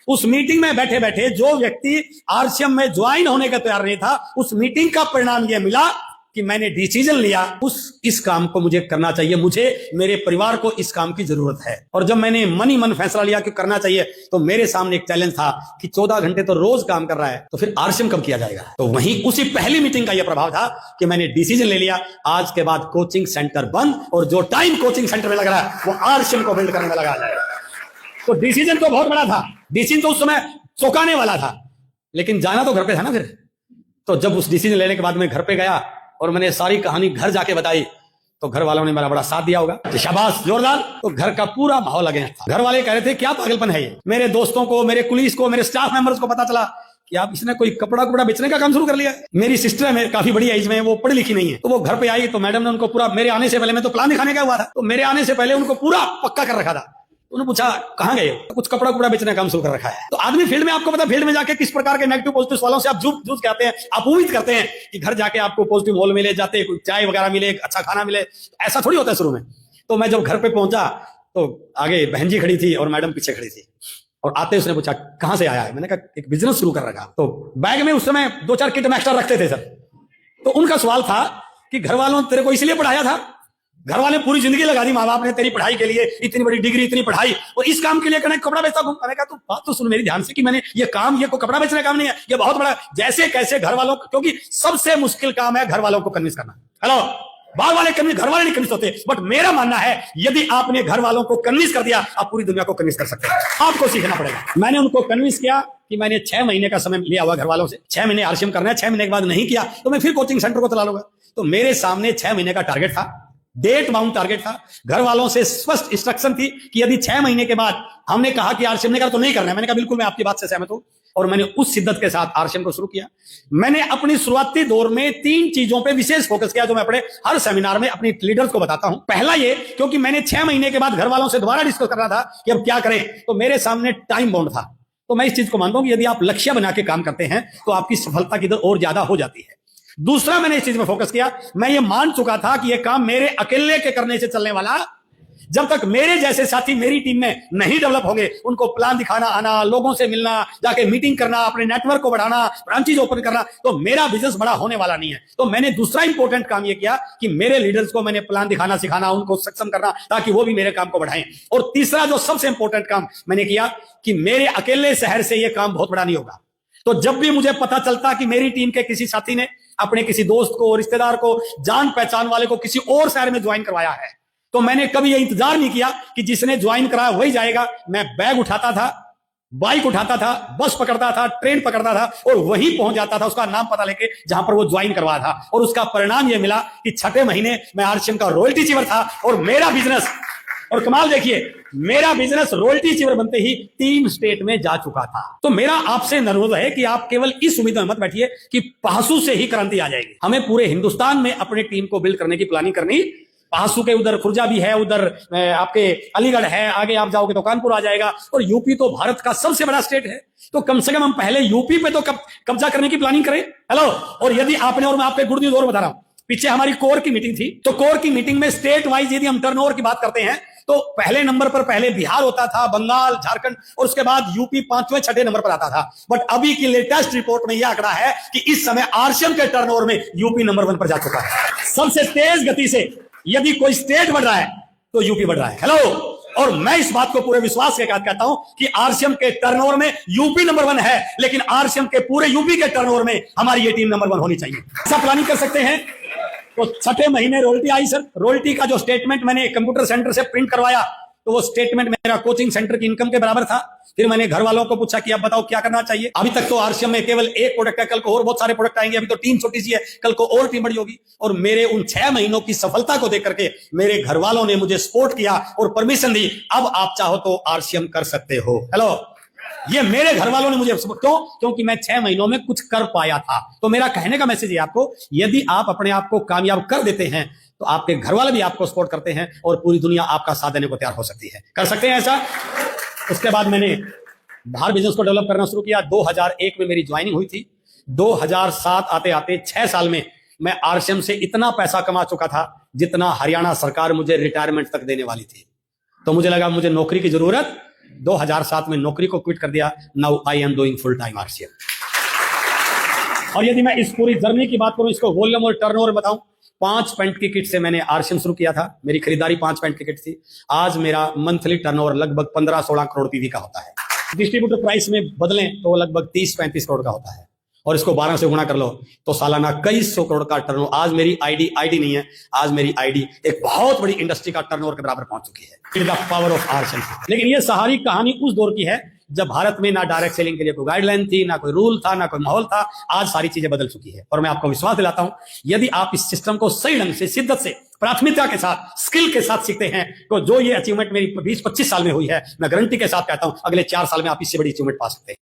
उस मीटिंग में बैठे बैठे जो व्यक्ति आरसीएम में ज्वाइन होने का तैयार नहीं था, उस मीटिंग का परिणाम यह मिला कि मैंने डिसीजन लिया इस काम को मुझे करना चाहिए, मुझे मेरे परिवार को इस काम की जरूरत है। और जब मैंने मन फैसला लिया कि करना चाहिए, तो मेरे सामने एक चैलेंज था कि 14 घंटे तो रोज काम कर रहा है, तो फिर आरसीएम कब किया जाएगा। तो वहीं उसी पहली मीटिंग का यह प्रभाव था कि मैंने डिसीजन ले लिया, आज के बाद कोचिंग सेंटर बंद, और जो टाइम कोचिंग सेंटर में लग रहा है वो आरसीएम को बिल्ड करने में लगा जाएगा। तो डिसीजन तो बहुत बड़ा था, डिसीजन तो उस समय चौंकाने वाला था, लेकिन जाना तो घर पे था ना। फिर तो जब उस डिसीजन लेने के बाद मैं घर पे गया और मैंने सारी कहानी घर जाके बताई, तो घर वालों ने मेरा बड़ा साथ दिया होगा कि शाबाश, जोरदार। तो घर का पूरा माहौल लगे था। घर वाले कह रहे थे क्या पागलपन है ये। मेरे दोस्तों को, मेरे कुलीस को, मेरे स्टाफ मेंबर्स को पता चला कि आप इसने कोई कपड़ा बेचने का काम शुरू कर लिया। मेरी सिस्टर है, काफी बड़ी एज में, वो पढ़ी लिखी नहीं है, तो वो घर पे आई तो मैडम ने उनको पूरा, मेरे आने से पहले, मैं तो प्लान दिखाने का हुआ था, तो मेरे आने से पहले उनको पूरा पक्का कर रखा था। उन्होंने पूछा कहां गए, कुछ कपड़ा बेचने का काम शुरू कर रखा है। तो आदमी फील्ड में, आपको पता, फील्ड में जाके किस प्रकार के नेगेटिव पॉजिटिव वालों से आप जूझ के आते हैं। आप उम्मीद करते हैं कि घर जाके आपको पॉजिटिव माहौल मिले, जाते कोई चाय वगैरह मिले, अच्छा खाना मिले। ऐसा थोड़ी होता है शुरू में। तो मैं जब घर पे पहुंचा तो आगे बहन जी खड़ी थी और मैडम पीछे खड़ी थी, और आते उसने पूछा कहां से आया है। मैंने कहा एक बिजनेस शुरू कर रखा। तो बैग में उस समय 2-4 किट एक्स्ट्रा रखते थे सर। तो उनका सवाल था कि घर वालों ने तेरे को इसलिए पढ़ाया था, घर वाले पूरी जिंदगी लगा दी माँ बाप ने तेरी पढ़ाई के लिए, इतनी बड़ी डिग्री, इतनी पढ़ाई, और इस काम के लिए कहना कपड़ा बेचता घूम। मैंने कहा तू बात तो सुन मेरी ध्यान से कि मैंने ये काम, ये कोई कपड़ा बेचने का काम नहीं है, ये बहुत बड़ा, जैसे कैसे घर वालों, क्योंकि सबसे मुश्किल काम है घर वालों को कन्विंस करना। हेलो, बाहर वाले कन्विंस, घर वाले नहीं कन्विंस होते, बट मेरा मानना है यदि आपने घर वालों को कन्विंस कर दिया, आप पूरी दुनिया को कन्विंस कर सकते हैं। आपको सीखना पड़ेगा। मैंने उनको कन्विंस किया कि मैंने 6 महीने का समय लिया हुआ घर वालों से, 6 महीने आरसीएम करना है, 6 महीने के बाद नहीं किया तो मैं फिर कोचिंग सेंटर को चला लूंगा। तो मेरे सामने 6 महीने का टारगेट था, डेट बाउंड टारगेट था। घर वालों से स्पष्ट इंस्ट्रक्शन थी कि यदि 6 महीने के बाद हमने कहा कि आरसीएम नहीं करा तो नहीं करना है। मैंने कहा बिल्कुल, मैं आपकी बात से सहमत हूं, और मैंने उस शिद्दत के साथ आरसीएम को शुरू किया। मैंने अपनी शुरुआती दौर में 3 चीजों पे विशेष फोकस किया, जो मैं अपने हर सेमिनार में अपनी लीडर्स को बताता हूं। पहला ये, क्योंकि मैंने 6 महीने के बाद घर वालों से दोबारा डिस्कस करना था कि अब क्या करें, तो मेरे सामने टाइम बाउंड था। तो मैं इस चीज को मानता हूं कि यदि आप लक्ष्य बना के काम करते हैं तो आपकी सफलता की दर और ज्यादा हो जाती है। दूसरा, मैंने इस चीज में फोकस किया, मैं ये मान चुका था कि यह काम मेरे अकेले के करने से चलने वाला, जब तक मेरे जैसे साथी मेरी टीम में नहीं डेवलप होंगे, उनको प्लान दिखाना आना, लोगों से मिलना, जाके मीटिंग करना, अपने नेटवर्क को बढ़ाना, ब्रांचेज ओपन करना, तो मेरा बिजनेस बड़ा होने वाला नहीं है। तो मैंने दूसरा इंपॉर्टेंट काम यह किया कि मेरे लीडर्स को मैंने प्लान दिखाना सिखाना, उनको सक्षम करना, ताकि वो भी मेरे काम को बढ़ाएं। और तीसरा जो सबसे इंपॉर्टेंट काम मैंने किया कि मेरे अकेले शहर से यह काम बहुत बड़ा नहीं होगा। तो जब भी मुझे पता चलता कि मेरी टीम के किसी साथी ने अपने किसी दोस्त को, रिश्तेदार को, जान पहचान वाले को किसी और शहर में ज्वाइन करवाया है, तो मैंने कभी यह इंतजार नहीं किया कि जिसने ज्वाइन कराया वही जाएगा। मैं बैग उठाता था, बाइक उठाता था, बस पकड़ता था, ट्रेन पकड़ता था, और वहीं पहुंच जाता था उसका नाम पता लेके जहां पर वो ज्वाइन करवाया था। और उसका परिणाम यह मिला कि 6ठे महीने मैं आरसीएम का रॉयल्टी अचीवर था, और मेरा बिजनेस, और कमाल देखिए, मेरा बिजनेस रॉयल्टी अचीवर बनते ही 3 स्टेट में जा चुका था। तो मेरा आपसे अनुरोध है कि आप केवल इस उम्मीद में मत बैठिए कि पहासू से ही क्रांति आ जाएगी। हमें पूरे हिंदुस्तान में अपनी टीम को बिल्ड करने की प्लानिंग करनी। पहासू के उधर खुर्जा भी है, उधर आपके अलीगढ़ है, आगे आप जाओगे तो कानपुर आ जाएगा, और यूपी तो भारत का सबसे बड़ा स्टेट है। तो कम से कम हम पहले यूपी पे तो कब्जा करने की प्लानिंग करें। हेलो, और यदि आपने, और मैं आपको गुड न्यूज और बता रहा हूं, पीछे हमारी कोर की मीटिंग थी, तो कोर की मीटिंग में स्टेट वाइज यदि हम टर्नओवर की बात करते हैं तो पहले नंबर पर पहले बिहार होता था, बंगाल, झारखंड, और उसके बाद यूपी 5वें 6ठे नंबर पर आता था। बट अभी की लेटेस्ट रिपोर्ट में यह आंकड़ा है कि इस समय आरसीएम के टर्नओवर में यूपी नंबर 1 पर जा चुका है। सबसे तेज गति से यदि कोई स्टेट बढ़ रहा है तो यूपी बढ़ रहा है। हेलो, और मैं इस बात को पूरे विश्वास के साथ कहता हूं कि आरसीएम के टर्नओवर में यूपी नंबर 1 है, लेकिन आरसीएम के पूरे यूपी के टर्नओवर में हमारी ये टीम नंबर 1 होनी चाहिए। ऐसा प्लानिंग कर सकते हैं। तो 6ठे महीने रॉयल्टी आई सर। रॉयल्टी का जो स्टेटमेंट मैंने कंप्यूटर सेंटर से प्रिंट करवाया, तो वो स्टेटमेंट मेरा कोचिंग सेंटर की इनकम के बराबर था। फिर मैंने घर वालों को पूछा कि अब बताओ क्या करना चाहिए। अभी तक तो आरसीएम में केवल एक प्रोडक्ट है, कल को और बहुत सारे प्रोडक्ट आएंगे। अभी तो टीम छोटी सी है, कल को और टीम बड़ी होगी। और मेरे उन 6 महीनों की सफलता को देख करके मेरे घर वालों ने मुझे सपोर्ट किया और परमिशन दी, अब आप चाहो तो आरसीएम कर सकते हो। हेलो, ये मेरे घर वालों ने मुझे, क्यों? क्योंकि मैं 6 महीनों में कुछ कर पाया था। तो मेरा कहने का मैसेज है आपको, यदि आप अपने आप को कामयाब कर देते हैं तो आपके घर वाले भी आपको सपोर्ट करते हैं और पूरी दुनिया आपका साथ देने को तैयार हो सकती है। कर सकते हैं ऐसा। उसके बाद मैंने बाहर बिजनेस को डेवलप करना शुरू किया। 2001 में मेरी ज्वाइनिंग हुई थी। 2007 आते आते 6 साल में मैं आरसीएम से इतना पैसा कमा चुका था जितना हरियाणा सरकार मुझे रिटायरमेंट तक देने वाली थी। तो मुझे लगा मुझे नौकरी की जरूरत 2007 में नौकरी को क्विट कर दिया। Now I am doing full time RCM. और यदि मैं इस पूरी जर्नी की बात करूं, इसको वॉल्यूम और टर्नओवर बताऊं, 5 पेंट की किट से मैंने आरसीएम शुरू किया था। मेरी खरीदारी 5 पेंट की किट थी। आज मेरा मंथली टर्नओवर लगभग 15-16 करोड़ पीवी का होता है। डिस्ट्रीब्यूटर प्राइस में बदलें तो लगभग 30-35 करोड़ का होता है, और इसको 12 से गुणा कर लो तो सालाना कई 100 करोड़ का टर्नओवर। आज मेरी आईडी नहीं है, आज मेरी आईडी एक बहुत बड़ी इंडस्ट्री का टर्नओवर के बराबर पहुंच चुकी है। The power of RCM. लेकिन ये सारी कहानी उस दौर की है जब भारत में ना डायरेक्ट सेलिंग के लिए कोई गाइडलाइन थी, ना कोई रूल था, ना कोई माहौल था। आज सारी चीजें बदल चुकी है, और मैं आपको विश्वास दिलाता हूं, यदि आप इस सिस्टम को सही ढंग से, शिद्दत से, प्राथमिकता के साथ, स्किल के साथ सीखते हैं, तो जो ये अचीवमेंट मेरी 20-25 साल में हुई है, मैं गारंटी के साथ कहता हूं अगले 4 साल में आप इससे बड़ी अचीवमेंट पा सकते हैं।